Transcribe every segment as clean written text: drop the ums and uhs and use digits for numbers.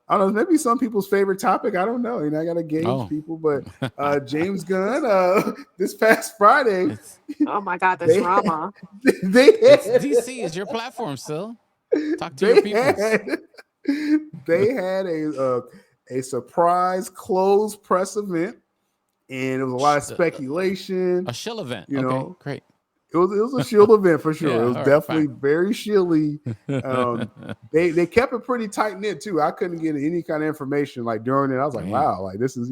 I don't know, maybe some people's favorite topic. I don't know. I got to gauge Oh, people. But James Gunn, this past Friday, it's Oh my God, the they had, drama. they it's had, DC is your platform still. Talk to your they peoples. had, they had a surprise closed press event, and it was a lot of Sh- uh, speculation. a shill event. You Okay, know, great. it was a Shield event for sure. It Yeah, was all right, definitely fine. very shieldy. They kept it pretty tight knit too. I couldn't get any kind of information like during it. I was like, Man, wow, like this is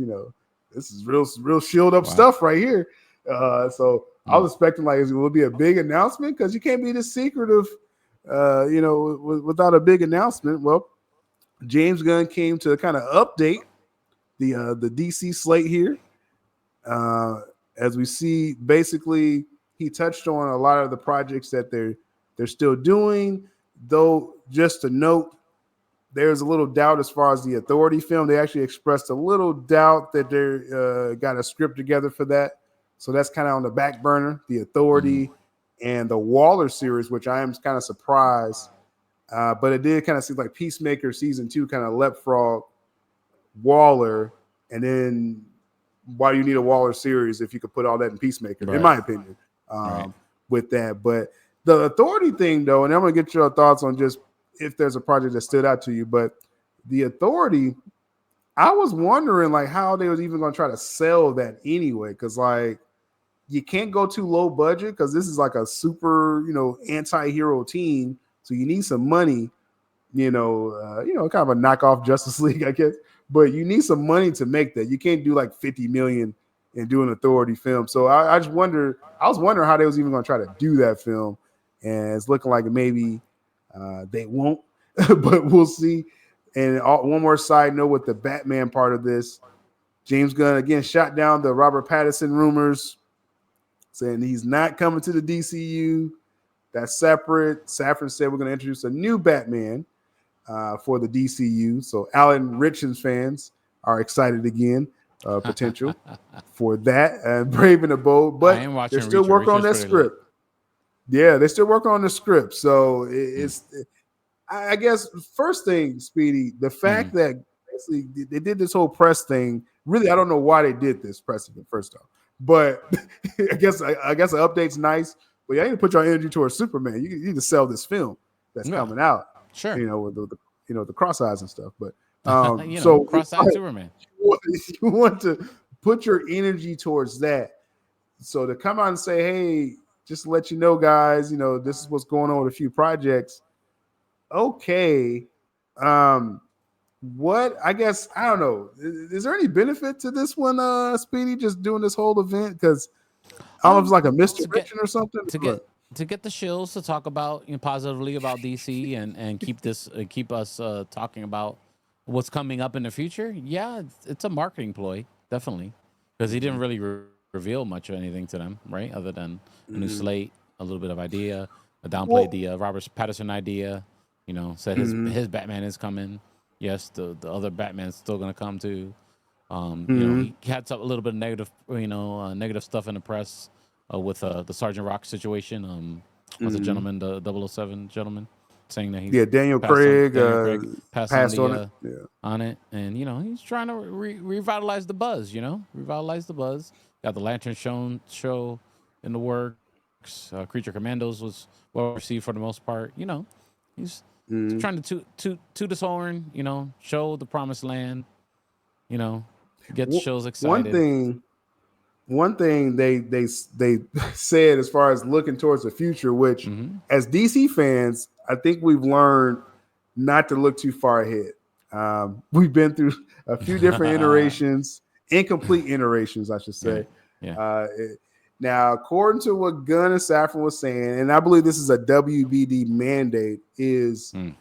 real shield up wow. stuff right here. So I Mm. was expecting like it will be a big announcement because you can't be this secretive, without a big announcement. Well, James Gunn came to kind of update the DC slate here. Uh, as we see, basically, he touched on a lot of the projects that they're still doing. Though, just to note, there's a little doubt as far as the Authority film. They actually expressed a little doubt that they got a script together for that. So that's kind of on the back burner. The Mm. Authority and the Waller series, which I am kind of surprised, but it did kind of seem like Peacemaker season 2 kind of leapfrog Waller, and then why do you need a Waller series if you could put all that in Peacemaker? In Right, my opinion, right. with that. But the Authority thing, though, and I'm gonna get your thoughts on just if there's a project that stood out to you. But the Authority, I was wondering like how they was even gonna try to sell that anyway, because like you can't go too low budget because this is like a super anti-hero team, so you need some money kind of a knockoff Justice League, I guess. But you need some money to make that. You can't do like 50 million and do an Authority film. So I just wonder. I was wondering how they was even going to try to do that film, and it's looking like maybe they won't, but we'll see. And one more side note with the Batman part of this, James Gunn again shot down the Robert Pattinson rumors, saying he's not coming to the DCU. That's separate. Safran said we're going to introduce a new Batman for the DCU. So Alan Richards fans are excited again, potential for that. And Brave and the Bold, I but am they're watching still Reacher. working on Reacher's that pretty lit. script. Yeah, they're still working on the script. So Mm. I guess, first thing, Speedy, the Mm. fact that basically they did this whole press thing. Really, I don't know why they did this press thing first off, but I guess the update's nice. But you need to put your energy towards Superman. You need to sell this film that's Yeah, coming out. sure. With the cross eyes and stuff. But so Cross-eyed Superman. you want to put your energy towards that. So to come out and say, hey, just to let you know, guys, this is what's going on with a few projects. Okay. Um, what I guess I don't know. Is there any benefit to this one, Speedy, just doing this whole event? Because I don't know if it's Um, like a to get misdirection or something. to But get to get the shills to talk about positively about DC and keep us talking about what's coming up in the future. Yeah, it's a marketing ploy, definitely, because he didn't Mhm, really reveal much of anything to them, right? Other than a new mhm. slate, a little bit of idea, a downplayed Well, the Robert Patterson idea. Said mhm, his Batman is coming. Yes, the other Batman's still gonna come too. mhm, He had a little bit of negative, negative stuff in the press with the Sergeant Rock situation. What's the mhm. gentleman, the 007 gentleman, saying that he's Yeah, Daniel passed on Craig Daniel Craig passed on passed the on it. Yeah. on it, and he's trying to revitalize the buzz. Revitalize the buzz. Got the Lantern show in the works. Creature Commandos was well received for the most part. He's Mhm. trying to toot his horn. Show the promised land. You know, get the shows One excited. thing they said as far as looking towards the future, which Hmm. as DC fans, I think we've learned not to look too far ahead. We've been through a few different Yeah, iterations, incomplete iterations, I should say. yeah. Now, according to what Gunn and Safran was saying, and I believe this is a WBD mandate, is Mm.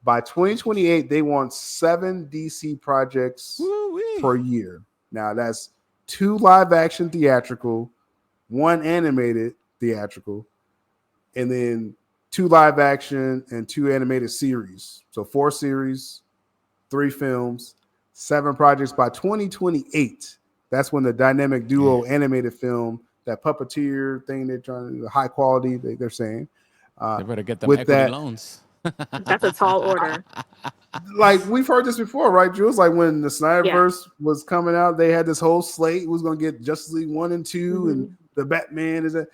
by 2028 they want 7 DC projects Woo wee. per year. Now that's 2 live action theatrical, 1 animated theatrical, and then 2 live action and 2 animated series. So 4 series, 3 films, 7 projects by 2028. That's when the dynamic Yeah. duo animated film, that puppeteer thing they're trying to high quality, they're saying. Uh, They better get them with equity that, loans. That's a tall order. Like we've heard this before, right, Jules? Like when the Yeah. Snyderverse was coming out, they had this whole slate. It was going to get Justice League 1 and 2, and Hmm. the Batman is a.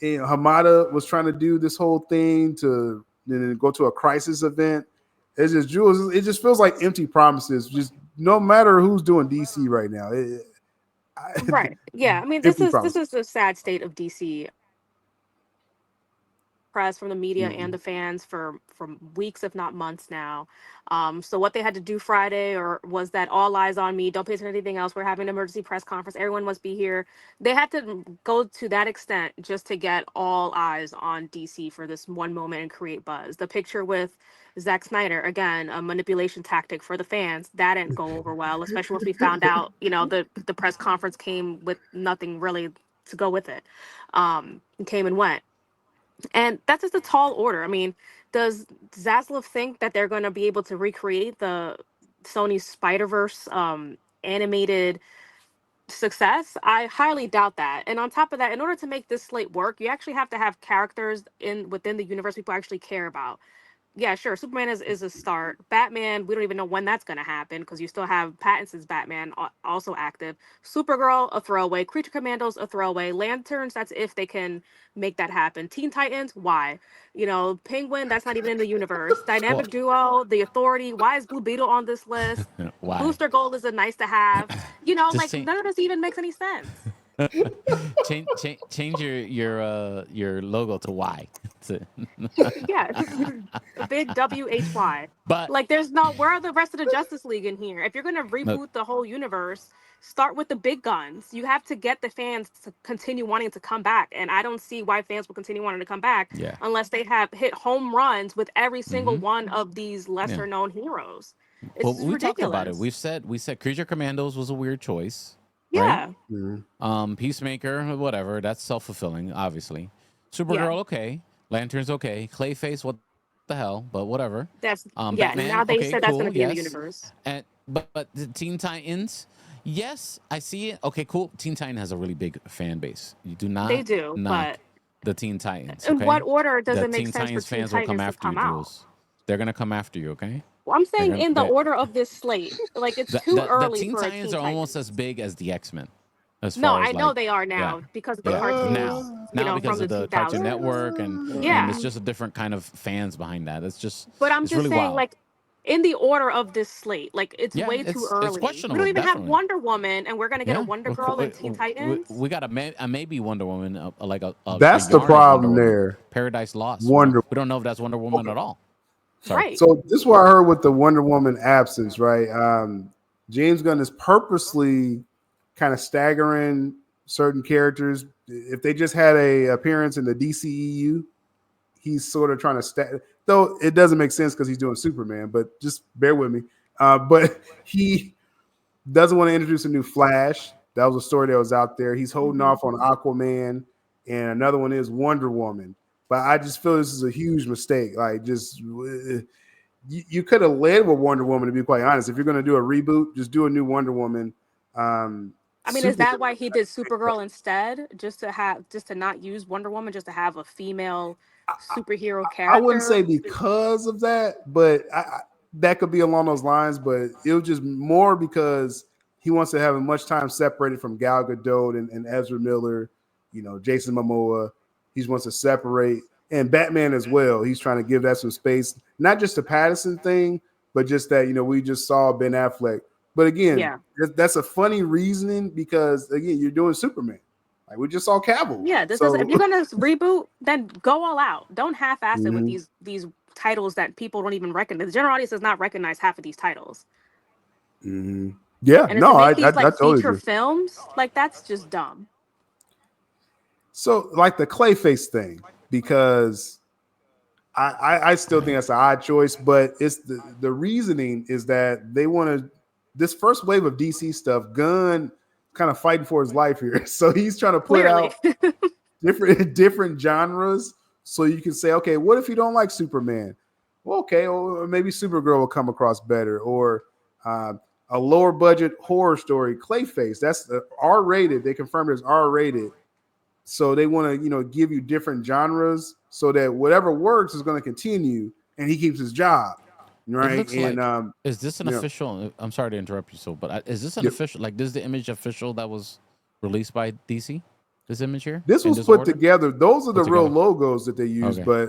And Hamada was trying to do this whole thing to then go to a crisis event. It's just Jules. It just feels like empty promises. Just no matter who's doing DC right now, Right. Yeah. I mean, this empty is this promises. is the sad state of DC press from the media and Mhm. the fans for weeks, if not months now. So what they had to do Friday or was that all eyes on me. Don't pay attention to anything else. We're having an emergency press conference. Everyone must be here. They had to go to that extent just to get all eyes on DC for this one moment and create buzz. The picture with Zack Snyder, again, a manipulation tactic for the fans. That didn't go over well, especially once we found out, the press conference came with nothing really to go with it. It came and went. And that's just a tall order. I mean, does Zaslav think that they're going to be able to recreate the Sony Spider Verse animated success? I highly doubt that. And on top of that, in order to make this slate work, you actually have to have characters in within the universe people actually care about. Yeah, sure. Superman is a start. Batman, we don't even know when that's going to happen because you still have Pattinson's Batman also active. Supergirl, a throwaway. Creature Commandos, a throwaway. Lanterns, that's if they can make that happen. Teen Titans, why? Penguin, that's not even in the universe. Well, Dynamic Duo, The Authority, why is Blue Beetle on this list? why? Booster Gold is a nice to have. Just Like none of this even makes any sense. change your logo to Y. Yeah, a big WHY. But Like, there's not. Where are the rest of the Justice League in here? If you're gonna look, reboot the whole universe, start with the big guns. You have to get the fans to continue wanting to come back, and I don't see why fans will continue wanting to come back yeah, unless they have hit home runs with every single mm-hmm, one of these yeah. lesser known heroes. It's Well, just we talked about it. ridiculous. We said Creature Commandos was a weird choice, right? Yeah, Mhm. Peacemaker, whatever. That's self fulfilling, obviously. yeah. Supergirl, okay. Lanterns, okay. Clayface, what the hell? But whatever. That's yeah. Batman, Now okay, they said that's cool, gonna be in the yes. universe. And but the Teen Titans, yes, I see it. Okay, cool. Teen Titan has a really big fan base. You do They not do, but knock the Teen Titans, in what okay? order does The it make Teen sense for Titans Teen fans will come Titans to after you, come out? Jules. They're gonna come after you, okay? Well, I'm They're saying gonna in the they order of this slate. Like it's the, too the the early Teen for a Titans Teen are almost as Titans. big as the X-Men as No, far I as know like they are yeah. now because of the Yeah. cartoons, Now because from the of the Cartoon 2000s. Network and Yeah, it's just a different kind of fans behind that. but I'm It's just really saying, wild. like, in the order of this slate, like, it's Yeah, way too it's early. We questionable, don't even have definitely. Wonder Woman, and we're gonna get a Yeah, Wonder Girl in Teen Titans. we got a maybe Wonder Woman, like a That's the yarn of Wonder problem Woman, there. Paradise Lost. Wonder. We don't know if that's Wonder Woman Okay. at all. Sorry. Right. So this is what I heard with the Wonder Woman absence, right? James Gunn is purposely kind of staggering certain characters. If they just had a appearance in the DCEU, he's sort of trying to though it doesn't make sense because he's doing Superman, but just bear with me. But he doesn't want to introduce a new Flash. That was a story that was out there. He's holding Hmm. off on Aquaman, and another one is Wonder Woman. But I just feel this is a huge mistake. Like, just you could have led with Wonder Woman, to be quite honest. If you're going to do a reboot, just do a new Wonder Woman. I mean, is Super. that why he did Supergirl instead? Just to not use Wonder Woman, just to have a female superhero I wouldn't character? say because of that, but that could be along those lines. But it was just more because he wants to have as much time separated from Gal Gadot and Ezra Miller, Jason Momoa. He wants to separate, and Batman as well. He's trying to give that some space, not just the Pattinson thing, but just that we just saw Ben Affleck. But again, Yeah. that's a funny reasoning because again, you're doing Superman. Like we just saw Cavill. Yeah, this is, So if you're gonna reboot, then go all out. Don't half-ass it with mhm, these titles that people don't even recognize. The general audience does not recognize half of these titles. mhm. Yeah, And then to no, I, make I these I like totally feature agree. films, like that's just dumb. So like the Clayface thing, because I still think that's an odd choice, but it's the reasoning is that they want to this first wave of DC stuff. Gunn kind of fighting for his life here, so he's trying to put Clearly. out different genres, so you can say, okay, what if you don't like Superman? Well, okay, or maybe Supergirl will come across better, or a lower budget horror story, Clayface. That's R rated. They confirmed it's R rated. So they want to, give you different genres so that whatever works is going to continue. and he keeps his job, right? And is this an official? I'm sorry to interrupt you, but is this an official? Like, this is the image official that was released by DC? This image here? This was put together. Those are the real logos that they use, but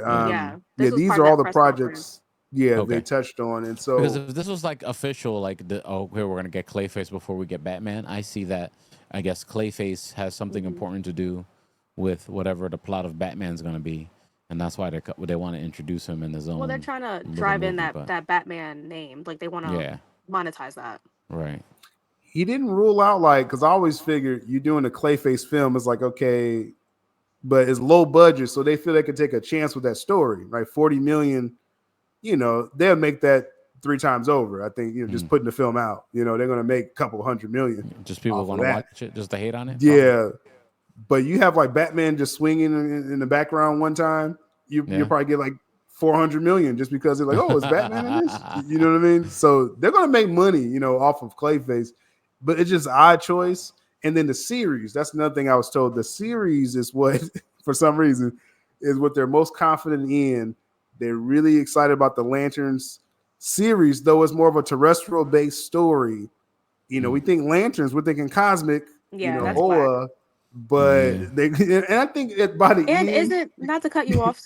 these are all the projects. Yeah, they touched on, and so because if this was like official, like we're gonna get Clayface before we get Batman, I see that. I guess Clayface has something important to do with whatever the plot of Batman's gonna be, and that's why they want to introduce him in his own. Well, they're trying to drive in that Batman name, like they want to monetize that. Right. He didn't rule out because I always figured you're doing a Clayface film. It's like, okay, but it's low budget, so they feel they could take a chance with that story, right? 40 million. They'll make that 3 times over. I think, just putting the film out, they're going to make a couple $100 million. Just people want to watch it, just to hate on it. Yeah. But you have like Batman just swinging in the background one time. You'll probably get like 400 million just because they're like, oh, it's Batman in this. You know what I mean? So they're going to make money, off of Clayface, but it's just odd choice. And then the series, that's another thing I was told. The series is what, for some reason, is what they're most confident in. They're really excited about the Lanterns series, though it's more of a terrestrial-based story. We think Lanterns, we're thinking cosmic, Oa, but they, and I think by the end, is it, not to cut you off,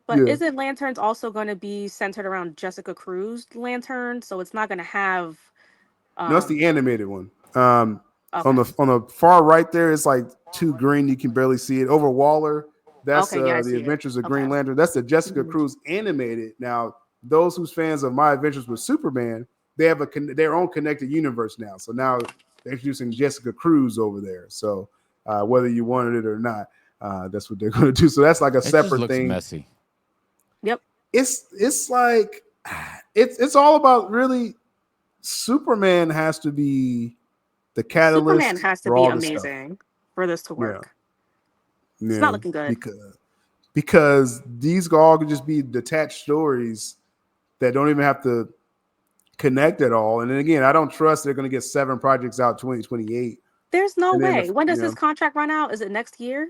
but isn't Lanterns also going to be centered around Jessica Cruz Lantern? So it's not going to have. No, it's the animated one. On the far right there, it's like too green, you can barely see it. Over Waller. That's the Adventures of Green Lantern. That's the Jessica Cruz animated. Now, those who's fans of My Adventures with Superman, they have their own connected universe now. So now they're introducing Jessica Cruz over there. So whether you wanted it or not, that's what they're going to do. So that's like a separate thing. Messy. Yep. It's like it's all about really. Superman has to be the catalyst. Superman has to be amazing for this to work. It's not looking good because these all could just be detached stories that don't even have to connect at all. And then again, I don't trust they're going to get 7 projects out 2028. There's no way. When does this contract run out? Is it next year?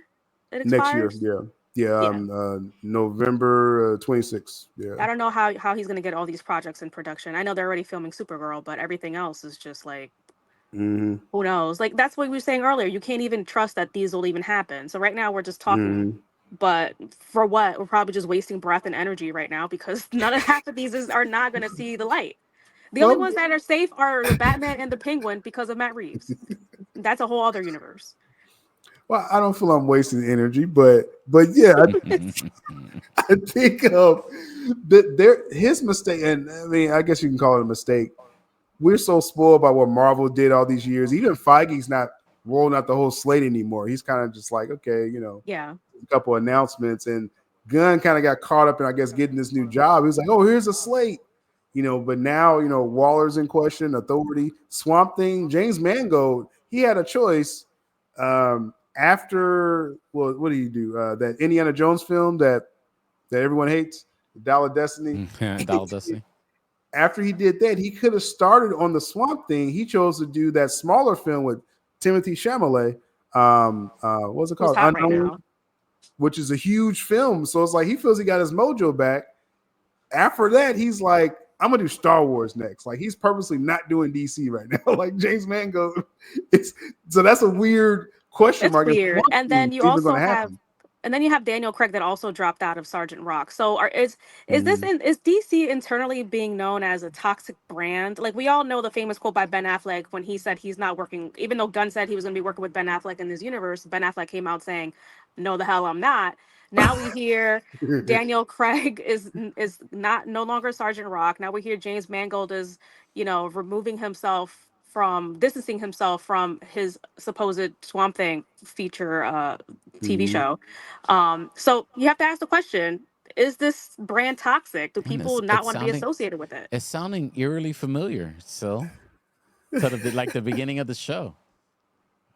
It expires? Next year, November 26th. Yeah. I don't know how he's going to get all these projects in production. I know they're already filming Supergirl, but everything else is just like. Who knows? Like that's what we were saying earlier. You can't even trust that these will even happen. So right now we're just talking, but for what? We're probably just wasting breath and energy right now because half of these are not going to see the light. The only ones that are safe are the Batman and the Penguin because of Matt Reeves. That's a whole other universe. Well, I don't feel I'm wasting energy, but yeah, I think his mistake, and I mean, I guess you can call it a mistake. We're so spoiled by what Marvel did all these years. Even Feige's not rolling out the whole slate anymore. He's kind of just like, okay, a couple announcements. And Gunn kind of got caught up in, I guess, getting this new job. He was like, oh, here's a slate, but now, Waller's in question, Authority, Swamp Thing, James Mangold. He had a choice after, well, what do you do? That Indiana Jones film that everyone hates, Dial of Destiny. Dial of Destiny. After he did that, he could have started on the Swamp Thing. He chose to do that smaller film with Timothée Chalamet. What's it called? Unknown, right, which is a huge film. So it's like he feels he got his mojo back. After that, he's like, I'm gonna do Star Wars next. Like he's purposely not doing DC right now. Like James Mangold. So that's a weird question mark. It's weird. And then you also have. And then you have Daniel Craig that also dropped out of Sergeant Rock. So is DC internally being known as a toxic brand? Like we all know the famous quote by Ben Affleck when he said he's not working, even though Gunn said he was going to be working with Ben Affleck in this universe. Ben Affleck came out saying, "No, the hell I'm not." Now we hear Daniel Craig is no longer Sergeant Rock. Now we hear James Mangold is distancing himself from his supposed Swamp Thing feature TV show. So you have to ask the question, is this brand toxic? Do people not want to be associated with it? It's sounding eerily familiar. So like the beginning of the show.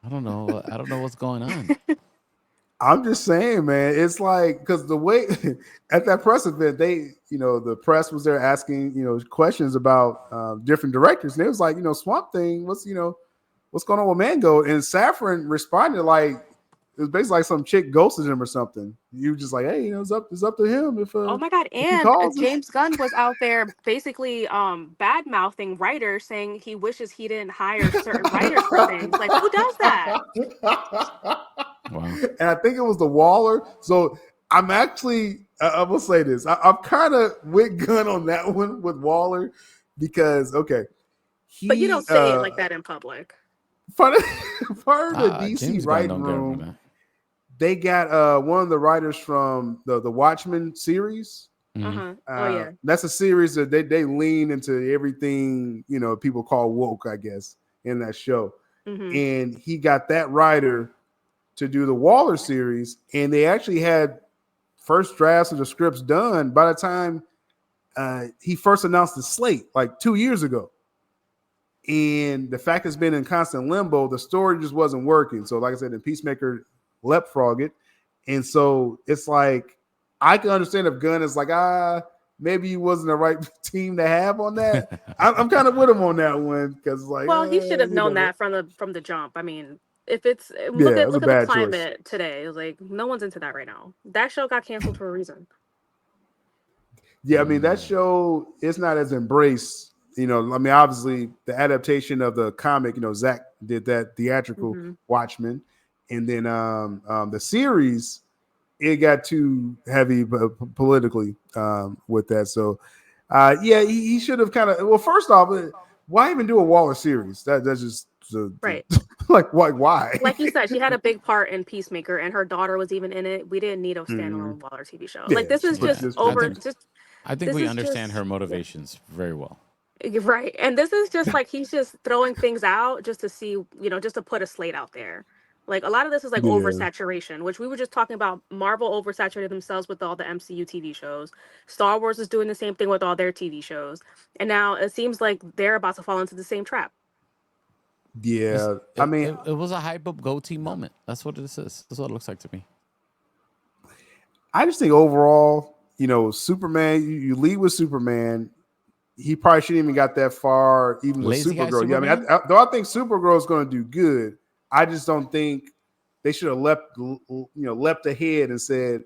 I don't know what's going on. I'm just saying, man, it's like, because the way at that press event, they, the press was there asking, questions about different directors. And it was like, Swamp Thing, what's going on with Mango? And Safran responded like, It was basically like some chick ghosted him or something. You just like, hey, it's up to him Oh my God. if he And calls us. James Gunn was out there basically bad mouthing writers, saying he wishes he didn't hire certain writers for things. Like, who does that? Wow. And I think it was the Waller. So I'm actually, I will say this. I'm kind of with Gunn on that one with Waller because, okay, But you he don't say it like that in public. part of the DC James Gunn writing don't get him for room, that. they got one of the writers from the Watchmen series. Mhm. Oh yeah. That's a series that they lean into everything, people call woke, I guess, in that show. And he got that writer to do the Waller series, and they actually had first drafts of the scripts done by the time he first announced the slate like 2 years ago. And the fact it's been in constant limbo, the story just wasn't working. So, like I said, the Peacemaker leapfrog it. And so it's like, I can understand if Gunn is like, maybe he wasn't the right team to have on that. I'm kind of with him on that one because, like, Well, he should have known that from the jump. I mean, if it's it look was a at the bad climate choice. today. It's like no one's into that right now. That show got canceled for a reason. Yeah, I mean, that show is not as embraced. I mean, obviously, the adaptation of the comic, Zach did that theatrical Watchmen. And then the series, it got too heavy politically with that. So, yeah, he should have kind of. Well, first off, why even do a Waller series? That's just Right. like why? Like you said, she had a big part in Peacemaker, and her daughter was even in it. We didn't need a standalone Waller TV show. Yeah, Like this is but just this- over. I think we understand her motivations very well. Right. And this is just like he's just throwing things out just to see, just to put a slate out there. Like a lot of this is like Yeah. oversaturation, which we were just talking about. Marvel oversaturated themselves with all the MCU TV shows. Star Wars is doing the same thing with all their TV shows. And now it seems like they're about to fall into the same trap. Yeah, It, I mean, it was a hype up goatee moment. That's what it is. That's what it looks like to me. I just think overall, Superman, you lead with Superman. He probably shouldn't even got that far, even with Lazy guy Supergirl. Yeah, I mean, Superman? though I think Supergirl is going to do good, I just don't think they should have leapt ahead and said,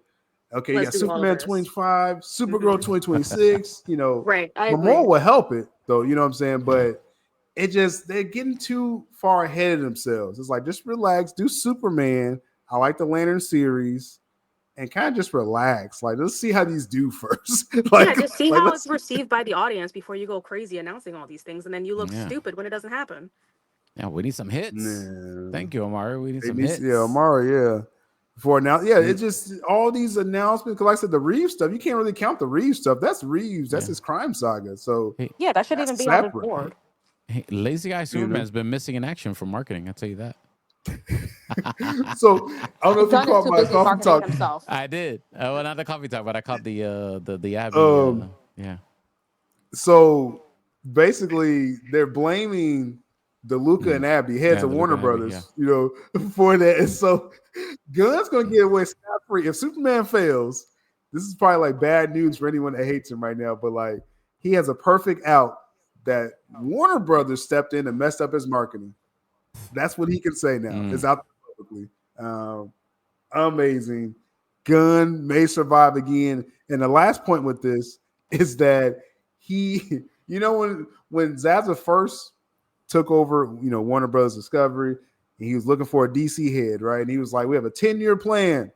okay, Let's you do got all of Superman this. 25, Supergirl 2026. Right. I but agree. more will help it, though. You know what I'm saying? But they're getting too far ahead of themselves. It's like, just relax, do Superman. I like the Lantern series. And kind of just relax. Like, let's see how these do first. Just see how it's received by the audience before you go crazy announcing all these things, and then you look stupid when it doesn't happen. Yeah, we need some hits. Nah. Thank you, Amari. We need some hits. Yeah, Amari, yeah. Before now, it's just all these announcements. Because like I said, the Reeves stuff, you can't really count the Reeves stuff. That's Reeves. That's his crime saga. So that shouldn't even be on the board. Hey, Lazy Guy Superman's been missing in action for marketing. I'll tell you that. So I don't know if you caught my coffee talk. Himself. I did. Well, not the coffee talk, but I caught the Abby. Yeah. So basically, they're blaming the Luca and Abby, heads of Warner Brothers, for that. And so Gunn's gonna get away scot free if Superman fails. This is probably like bad news for anyone that hates him right now, but like he has a perfect out that Warner Brothers stepped in and messed up his marketing. That's what he can say now. It's out publicly. Amazing. Gunn may survive again. And the last point with this is that he, when Zaza first took over, Warner Brothers Discovery, and he was looking for a DC head, right? And he was like, we have a 10-year plan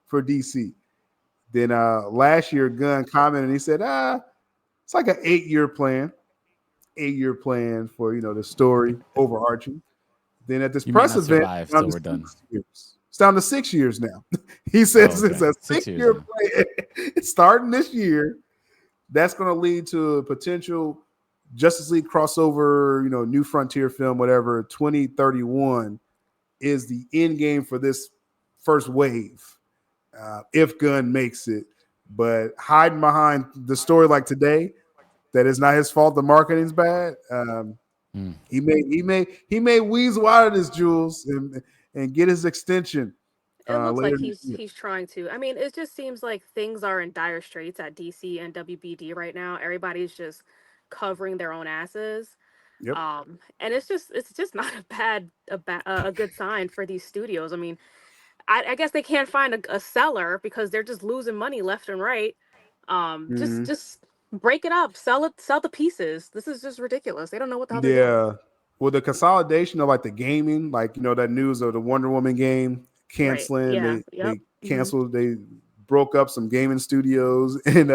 for DC. Then last year, Gunn commented and he said, it's like an 8-year plan. 8-year plan for the story overarching. Then at this press event, we're done. It's down to 6 years now. He says it's a 6-year plan. It's starting this year. That's going to lead to a potential Justice League crossover, New Frontier film, whatever. 2031 is the end game for this first wave, if Gunn makes it. But hiding behind the story like today, that is not his fault. The marketing's bad. He may weasel out of this, Jules, and get his extension. It looks like he's trying to. I mean, it just seems like things are in dire straits at DC and WBD right now. Everybody's just covering their own asses. Yep. And it's just not a good sign for these studios. I mean, I guess they can't find a seller because they're just losing money left and right. Mhm. Just break it up, sell the pieces. This is just ridiculous. They don't know what the hell they're doing. Yeah. Well, the consolidation of like the gaming, like that news of the Wonder Woman game Right. canceling, Yeah. they Yep. Hmm. canceled, they broke up some gaming studios, and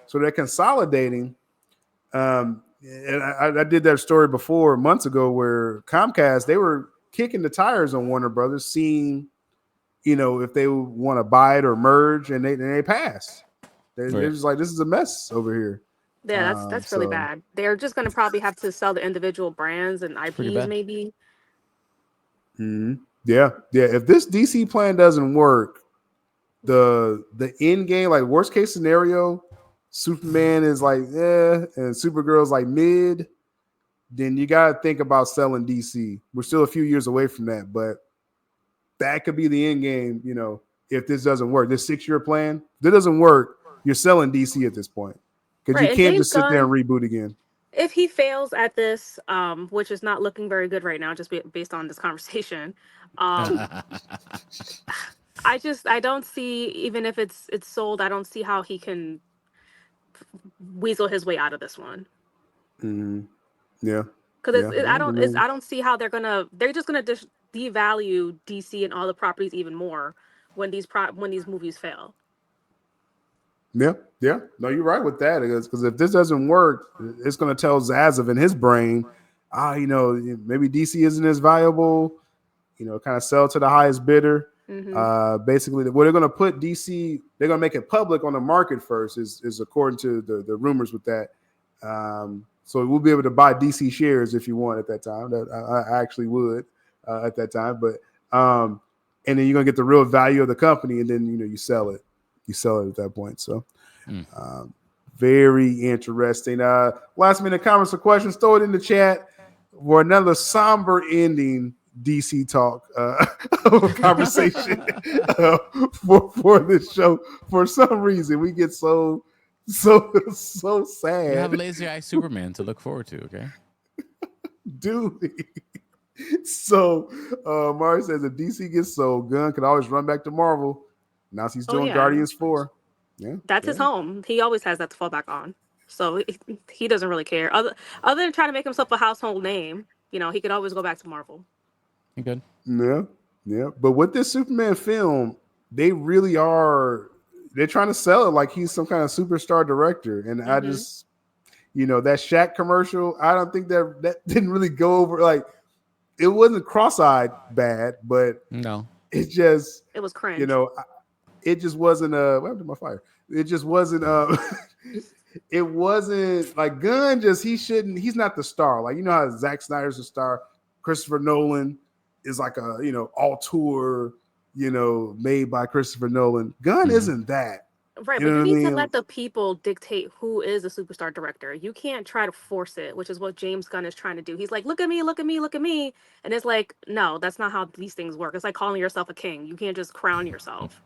so they're consolidating. And I did that story before months ago where Comcast, they were kicking the tires on Warner Brothers, seeing if they want to buy it or merge, and they pass. They're Right. just like, this is a mess over here. Yeah, that's really So bad. They're just gonna probably have to sell the individual brands and It's pretty IPs bad. maybe. yeah. If this DC plan doesn't work, the end game, like worst case scenario, Superman is like and Supergirl's like mid. Then you got to think about selling DC. We're still a few years away from that, but that could be the end game. If this doesn't work, this 6-year plan, if it doesn't work, you're selling DC at this point because you Right. And can't James just sit there and Gunn, reboot again. if he fails at this, which is not looking very good right now, just based on this conversation, um, I don't see, even if it's sold, I don't see how he can weasel his way out of this one. Mm-hmm. Yeah, Because yeah. Well, I mean, I don't see how they're just gonna devalue DC and all the properties even more when when these movies fail. yeah, yeah. No, you're right with that because if this doesn't work, it's going to tell Zazav in his brain, maybe DC isn't as valuable. Kind of sell to the highest bidder. Hmm. Basically, what they're going to put DC, they're going to make it public on the market first, is according to the rumors with that. So we'll be able to buy DC shares if you want at that time. That I actually would at that time, but and then you're going to get the real value of the company, and then you sell it. You sell it at that point. So very interesting. Last minute comments or questions, throw it in the chat for another somber ending DC talk conversation for this show. For some reason, we get so You sad. have Lazy Eye Superman to look forward to. Okay. Do we? So Mari says if DC gets sold, Gunn could always run back to Marvel. Now he's Oh doing yeah, Guardians 4. Yeah, that's yeah. his home. He always has that to fall back on. So he doesn't really care. Other than trying to make himself a household name, he could always go back to Marvel. You good? Yeah, yeah. But with this Superman film, they really are. They're trying to sell it like he's some kind of superstar director, and I Hmm. just, that Shaq commercial. I don't think that didn't really go over. Like, it wasn't cross-eyed bad, but No. it just, It was you cringe. know, it just wasn't. What happened to my fire? It just wasn't. It wasn't like Gunn. Just he shouldn't. He's not the star. Like how Zack Snyder's a star. Christopher Nolan is like a auteur, made by Christopher Nolan. Gunn isn't that. Right, You but know you what I need to mean? let the people dictate who is a superstar director. You can't try to force it, which is what James Gunn is trying to do. He's like, look at me, look at me, look at me. And it's like, no, that's not how these things work. It's like calling yourself a king. You can't just crown yourself.